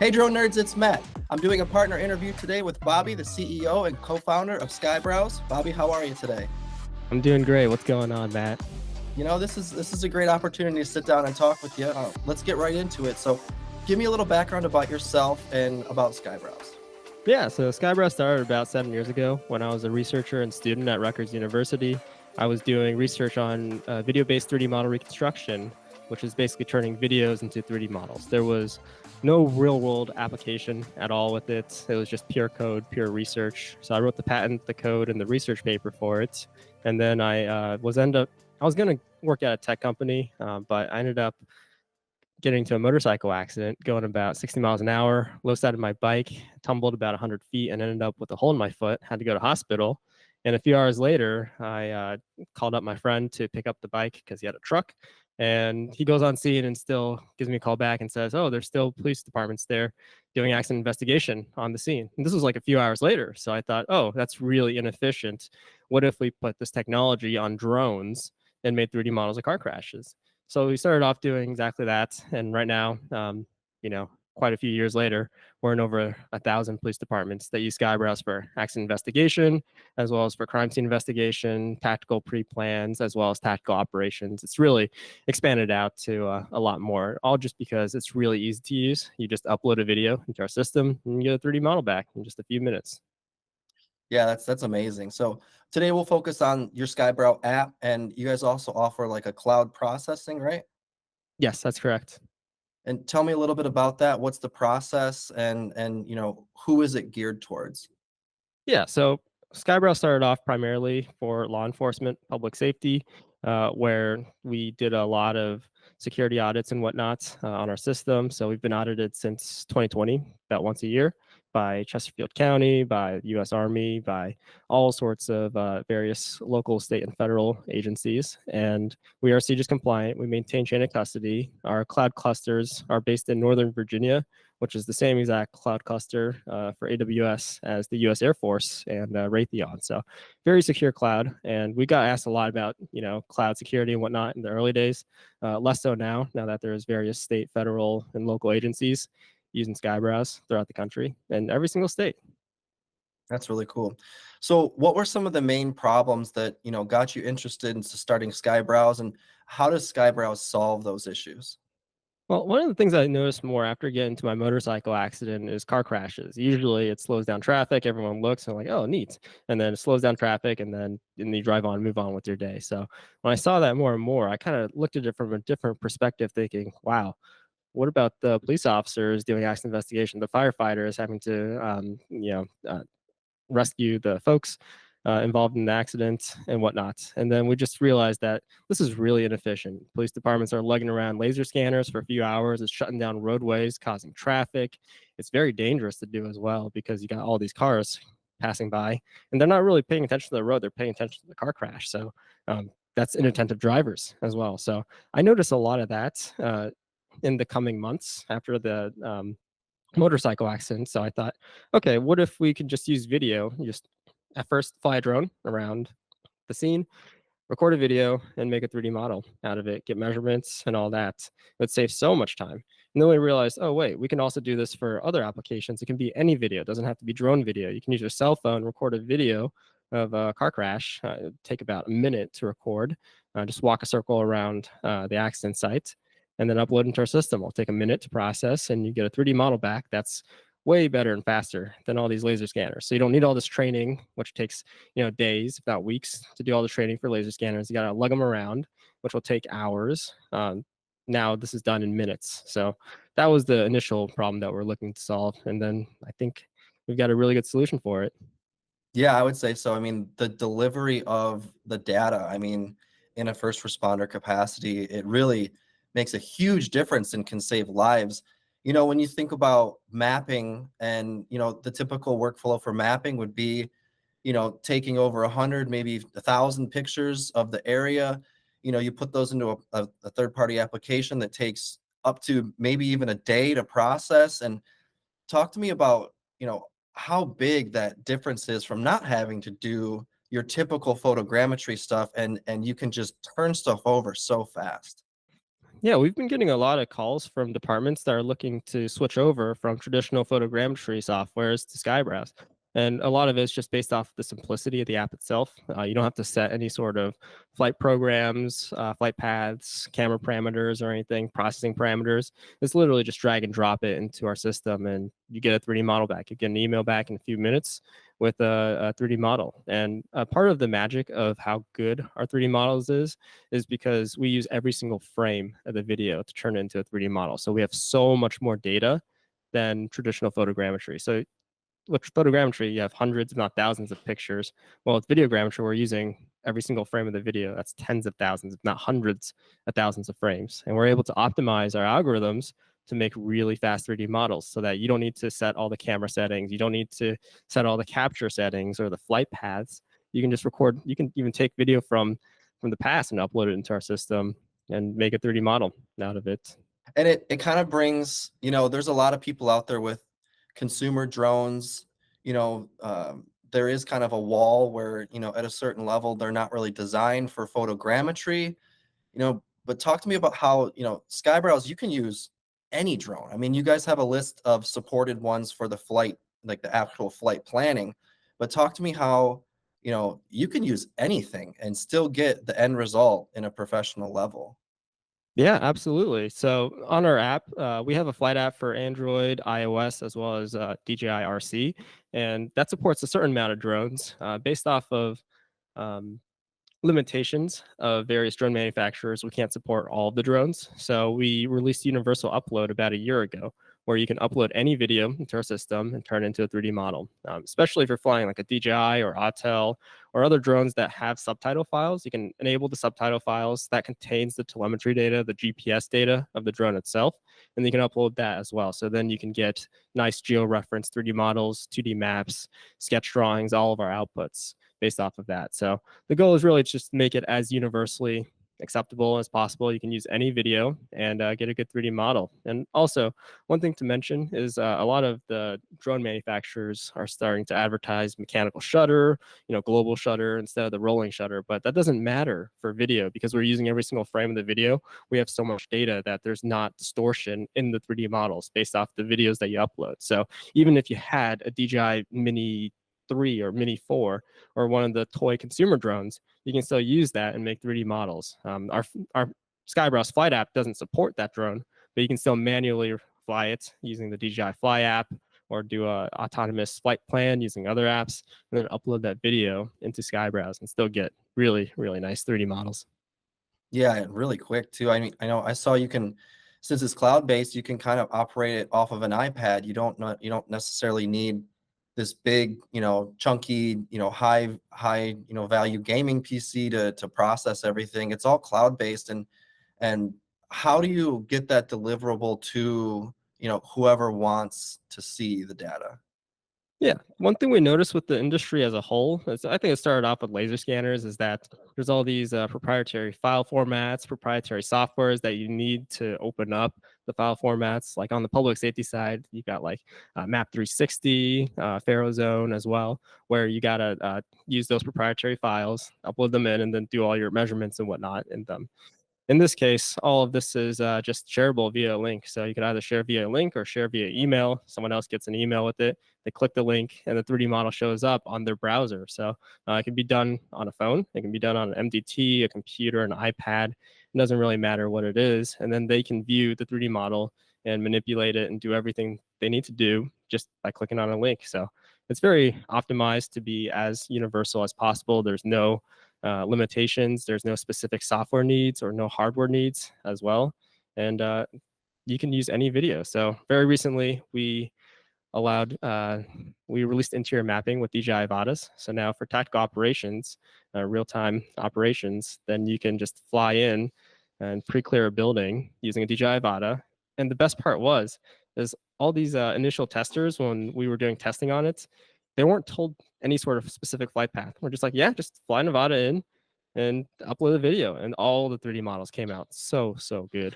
Hey, drone nerds, it's Matt. I'm doing a partner interview today with Bobby, the CEO and co-founder of SkyeBrowse. Bobby, how are you today? I'm doing great. What's going on, Matt? This is a great opportunity to sit down and talk with you. Let's get right into it. So, give me a little background about yourself and about SkyeBrowse. Yeah, so SkyeBrowse started about 7 years ago when I was a researcher and student at Rutgers University. I was doing research on video-based 3D model reconstruction, which is basically turning videos into 3D models. There was no real-world application at all with it. It was just pure code, pure research. So I wrote the patent, the code, and the research paper for it. And then I was going to work at a tech company, but I ended up getting into a motorcycle accident going about 60 miles an hour, low side of my bike, tumbled about 100 feet and ended up with a hole in my foot, had to go to hospital. And a few hours later, I called up my friend to pick up the bike because he had a truck. And he goes on scene and still gives me a call back and says, "Oh, there's still police departments there doing accident investigation on the scene." And this was like a few hours later. So I thought, oh, that's really inefficient. What if we put this technology on drones and made 3D models of car crashes? So we started off doing exactly that, and right now, quite a few years later, we're in over 1,000 police departments that use SkyeBrowse for accident investigation, as well as for crime scene investigation, tactical pre-plans, as well as tactical operations. It's really expanded out to a lot more, all just because it's really easy to use. You just upload a video into our system and you get a 3D model back in just a few minutes. Yeah, that's amazing. So, today we'll focus on your SkyeBrow app, and you guys also offer like a cloud processing, right? Yes, that's correct. And tell me a little bit about that. What's the process, and who is it geared towards? Yeah, so SkyeBrowse started off primarily for law enforcement, public safety, where we did a lot of security audits and whatnot on our system. So we've been audited since 2020, about once a year, by Chesterfield County, by the U.S. Army, by all sorts of various local, state, and federal agencies. And we are CJIS compliant. We maintain chain of custody. Our cloud clusters are based in Northern Virginia, which is the same exact cloud cluster for AWS as the US Air Force and Raytheon. So very secure cloud. And we got asked a lot about, cloud security and whatnot in the early days. Less so now that there's various state, federal, and local agencies using SkyeBrowse throughout the country and every single state. That's really cool. So, what were some of the main problems that got you interested into starting SkyeBrowse, and how does SkyeBrowse solve those issues? Well, one of the things I noticed more after getting into my motorcycle accident is car crashes. Usually it slows down traffic, everyone looks and like, oh, neat. And then it slows down traffic and you drive on, move on with your day. So when I saw that more and more, I kind of looked at it from a different perspective, thinking, wow, what about the police officers doing accident investigation, the firefighters having to, rescue the folks involved in the accident and whatnot. And then we just realized that this is really inefficient. Police departments are lugging around laser scanners for a few hours. It's shutting down roadways, causing traffic. It's very dangerous to do as well because you got all these cars passing by and they're not really paying attention to the road. They're paying attention to the car crash. So that's inattentive drivers as well. So I noticed a lot of that in the coming months after the motorcycle accident. So I thought, okay, what if we could just use video? Just at first fly a drone around the scene, record a video, and make a 3D model out of it, get measurements and all that. It would save so much time. And then we realized, oh, wait, we can also do this for other applications. It can be any video, it doesn't have to be drone video. You can use your cell phone, record a video of a car crash. It'd take about a minute to record. Just walk a circle around the accident site and then upload into our system. It'll take a minute to process and you get a 3D model back that's way better and faster than all these laser scanners. So you don't need all this training, which takes days, if not weeks, to do all the training for laser scanners. You got to lug them around, which will take hours. Now this is done in minutes. So that was the initial problem that we're looking to solve, and then I think we've got a really good solution for it. Yeah, I would say so. I mean, the delivery of the data, I mean, in a first responder capacity, it really makes a huge difference and can save lives. When you think about mapping, and, the typical workflow for mapping would be, taking over 100, maybe 1,000 pictures of the area. You put those into a third-party application that takes up to maybe even a day to process. And talk to me about, how big that difference is from not having to do your typical photogrammetry stuff, and you can just turn stuff over so fast. Yeah, we've been getting a lot of calls from departments that are looking to switch over from traditional photogrammetry softwares to SkyeBrowse. And a lot of it's just based off the simplicity of the app itself. You don't have to set any sort of flight programs, flight paths, camera parameters, or anything, processing parameters. It's literally just drag and drop it into our system, and you get a 3D model back. You get an email back in a few minutes with a 3D model. And part of the magic of how good our 3D models is because we use every single frame of the video to turn it into a 3D model. So we have so much more data than traditional photogrammetry. So with photogrammetry, you have hundreds, if not thousands, of pictures. Well, with videogrammetry, we're using every single frame of the video. That's tens of thousands, if not hundreds of thousands of frames. And we're able to optimize our algorithms to make really fast 3D models so that you don't need to set all the camera settings. You don't need to set all the capture settings or the flight paths. You can just record, you can even take video from the past and upload it into our system and make a 3D model out of it. And it kind of brings, there's a lot of people out there with consumer drones. There is kind of a wall where, at a certain level, they're not really designed for photogrammetry. But talk to me about how, SkyeBrowse, you can use any drone. I mean, you guys have a list of supported ones for the flight, like the actual flight planning. But talk to me how, you can use anything and still get the end result in a professional level. Yeah, absolutely. So on our app, we have a flight app for Android, iOS, as well as DJI RC, and that supports a certain amount of drones based off of um, limitations of various drone manufacturers. We can't support all of the drones. So we released Universal Upload about a year ago, where you can upload any video into our system and turn it into a 3D model. Especially if you're flying like a DJI or Autel or other drones that have subtitle files, you can enable the subtitle files that contains the telemetry data, the GPS data of the drone itself, and you can upload that as well. So then you can get nice geo-reference 3D models, 2D maps, sketch drawings, all of our outputs based off of that. So the goal is really just make it as universally acceptable as possible. You can use any video and get a good 3D model. And also, one thing to mention is a lot of the drone manufacturers are starting to advertise mechanical shutter, global shutter instead of the rolling shutter. But that doesn't matter for video because we're using every single frame of the video. We have so much data that there's not distortion in the 3D models based off the videos that you upload. So even if you had a DJI Mini 3 or Mini 4 or one of the toy consumer drones, you can still use that and make 3D models. Our SkyeBrowse flight app doesn't support that drone, but you can still manually fly it using the DJI Fly app or do a autonomous flight plan using other apps, and then upload that video into SkyeBrowse and still get really, really nice 3D models. Yeah, and really quick too. I mean, I know I saw you can, since it's cloud-based, you can kind of operate it off of an iPad. You don't necessarily need this big, chunky, high, value gaming PC to process everything. It's all cloud-based. And how do you get that deliverable to, whoever wants to see the data? Yeah, one thing we noticed with the industry as a whole, is I think it started off with laser scanners, is that there's all these proprietary file formats, proprietary softwares that you need to open up the file formats. Like on the public safety side, you got like Map 360, Zone as well, where you gotta use those proprietary files, upload them in, and then do all your measurements and whatnot in them. In this case, all of this is just shareable via a link. So you can either share via a link or share via email. Someone else gets an email with it. They click the link and the 3D model shows up on their browser. So it can be done on a phone. It can be done on an MDT, a computer, an iPad. It doesn't really matter what it is. And then they can view the 3D model and manipulate it and do everything they need to do just by clicking on a link. So it's very optimized to be as universal as possible. There's no limitations. There's no specific software needs or no hardware needs as well. And you can use any video. So very recently, we released interior mapping with DJI Vadas. So now for tactical operations, real-time operations, then you can just fly in and pre-clear a building using a DJI Vada. And the best part is all these initial testers, when we were doing testing on it, they weren't told any sort of specific flight path. We're just like, yeah, just fly Nevada in and upload a video. And all the 3D models came out so, so good.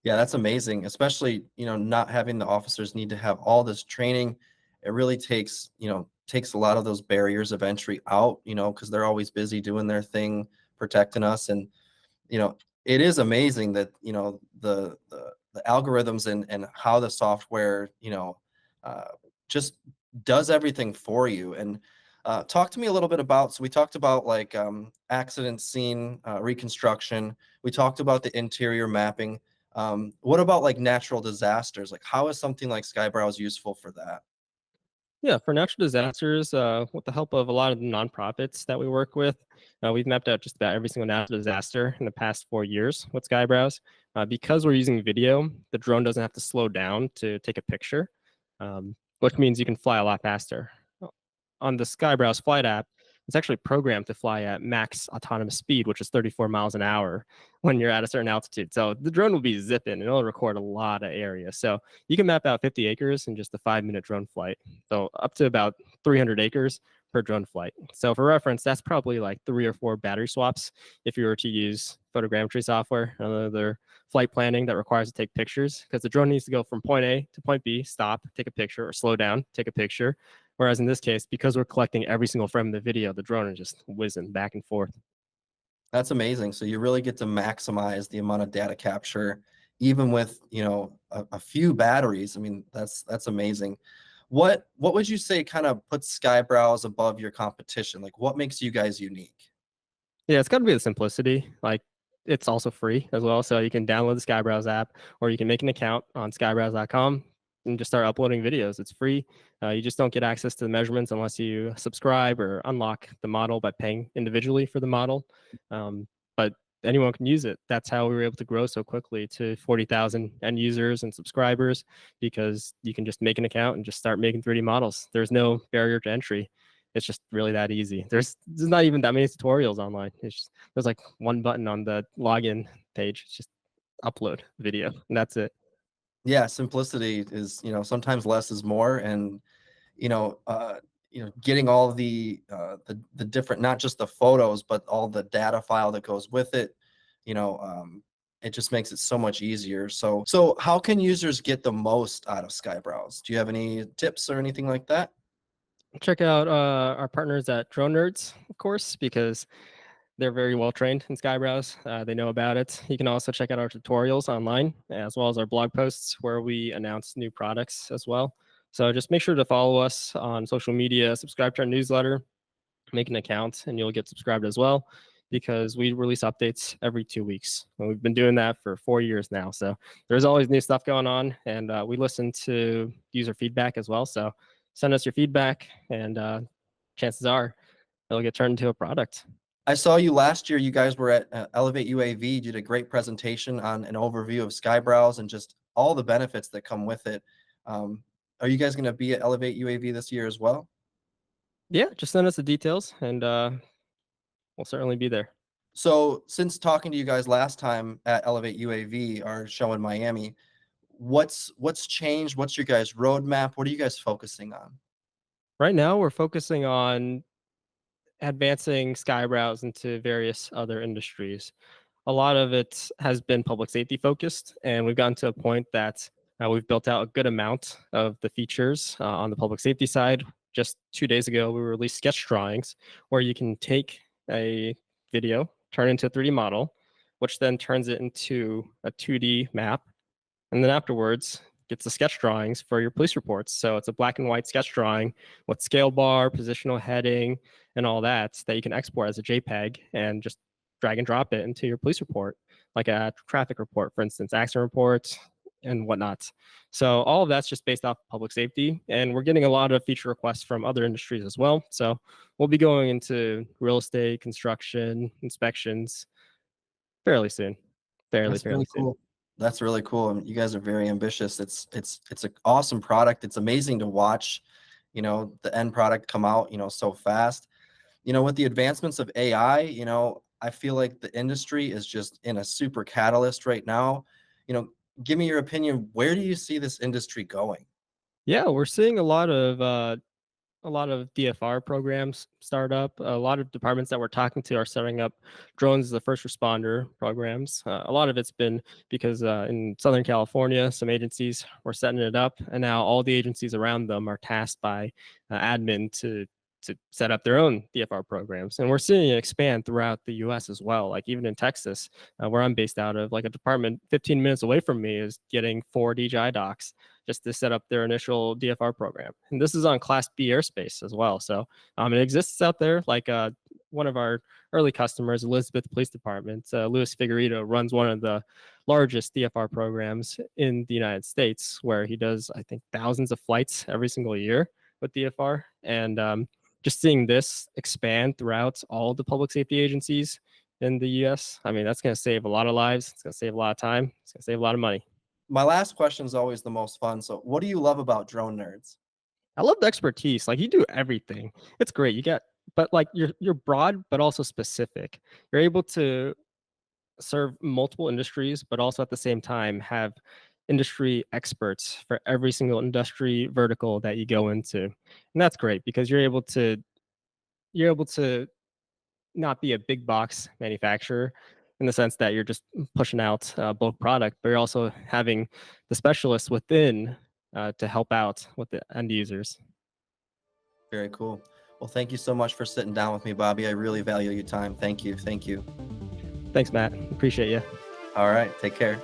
Yeah, that's amazing, especially, not having the officers need to have all this training. It really takes a lot of those barriers of entry out, because they're always busy doing their thing, protecting us. And, it is amazing that, the algorithms and how the software, uh, just does everything for you. And talk to me a little bit about, so we talked about like accident scene reconstruction. We talked about the interior mapping. What about like natural disasters? Like how is something like SkyeBrowse useful for that? Yeah, for natural disasters, with the help of a lot of the nonprofits that we work with, we've mapped out just about every single natural disaster in the past 4 years with SkyeBrowse. Because we're using video, the drone doesn't have to slow down to take a picture, which means you can fly a lot faster. On the SkyeBrowse flight app, it's actually programmed to fly at max autonomous speed, which is 34 miles an hour when you're at a certain altitude. So the drone will be zipping and it'll record a lot of area. So you can map out 50 acres in just a 5-minute drone flight. So up to about 300 acres per drone flight. So for reference, that's probably like 3 or 4 battery swaps if you were to use photogrammetry software, another flight planning that requires to take pictures, because the drone needs to go from point A to point B, stop, take a picture, or slow down, take a picture. Whereas in this case, because we're collecting every single frame of the video, the drone is just whizzing back and forth. That's amazing. So you really get to maximize the amount of data capture, even with, a few batteries. I mean, that's amazing. What would you say kind of puts SkyeBrowse above your competition? Like what makes you guys unique? Yeah, it's got to be the simplicity. Like it's also free as well, so you can download the SkyeBrowse app, or you can make an account on SkyeBrowse.com and just start uploading videos. It's free. You just don't get access to the measurements unless you subscribe or unlock the model by paying individually for the model. But anyone can use it. That's how we were able to grow so quickly to 40,000 end users and subscribers, because you can just make an account and just start making 3D models. There's no barrier to entry. It's just really that easy. There's not even that many tutorials online. There's like one button on the login page. It's just upload video, and that's it. Yeah, simplicity is, sometimes less is more. And getting all the different, not just the photos, but all the data file that goes with it, you know, um, it just makes it so much easier. So how can users get the most out of SkyeBrowse? Do you have any tips or anything like that? Check out our partners at Drone Nerds, of course, because they're very well trained in SkyeBrowse. They know about it. You can also check out our tutorials online, as well as our blog posts where we announce new products as well. So just make sure to follow us on social media, subscribe to our newsletter, make an account, and you'll get subscribed as well, because we release updates every 2 weeks. And we've been doing that for 4 years now. So there's always new stuff going on, and we listen to user feedback as well. So send us your feedback, and chances are it'll get turned into a product. I saw you last year. You guys were at Elevate UAV. You did a great presentation on an overview of SkyeBrowse and just all the benefits that come with it. Um, are you guys going to be at Elevate UAV this year as well? Yeah, just send us the details, and we'll certainly be there. So, since talking to you guys last time at Elevate UAV, our show in Miami, what's changed? What's your guys' roadmap? What are you guys focusing on? Right now, we're focusing on advancing SkyeBrowse into various other industries. A lot of it has been public safety focused, and we've gotten to a point that we've built out a good amount of the features on the public safety side. Just 2 days ago, we released sketch drawings where you can take a video, turn it into a 3D model, which then turns it into a 2D map, and then afterwards gets the sketch drawings for your police reports. So it's a black and white sketch drawing with scale bar, positional heading, and all that that you can export as a JPEG and just drag and drop it into your police report, like a traffic report, for instance, accident reports and whatnot. So all of that's just based off public safety, and we're getting a lot of feature requests from other industries as well. So we'll be going into real estate, construction, inspections fairly soon. That's Fairly really soon. cool. That's really cool. You guys are very ambitious. It's an awesome product. It's amazing to watch, the end product come out, so fast. With the advancements of AI, I feel like the industry is just in a super catalyst right now. You know, give me your opinion. Where do you see this industry going? Yeah, we're seeing a lot of DFR programs start up. A lot of departments that we're talking to are setting up drones as the first responder programs. A lot of it's been because in Southern California, some agencies were setting it up, and now all the agencies around them are tasked by admin to to set up their own DFR programs. And we're seeing it expand throughout the US as well. Like even in Texas, where I'm based out of, like a department 15 minutes away from me is getting 4 DJI docks just to set up their initial DFR program. And this is on Class B airspace as well. So it exists out there. Like one of our early customers, Elizabeth Police Department, Louis Figueredo runs one of the largest DFR programs in the United States, where he does, I think, thousands of flights every single year with DFR. And just seeing this expand throughout all the public safety agencies in the US, I mean, that's going to save a lot of lives. It's going to save a lot of time. It's going to save a lot of money. My last question is always the most fun. So, what do you love about drone nerds? I love the expertise. Like you do everything. It's great. You get, but like you're broad, but also specific. You're able to serve multiple industries, but also at the same time have industry experts for every single industry vertical that you go into. And that's great because you're able to not be a big box manufacturer in the sense that you're just pushing out bulk product, but you're also having the specialists within to help out with the end users. Very cool. Well, thank you so much for sitting down with me, Bobby. I really value your time. Thank you. Thank you. Thanks, Matt. Appreciate you. All right. Take care.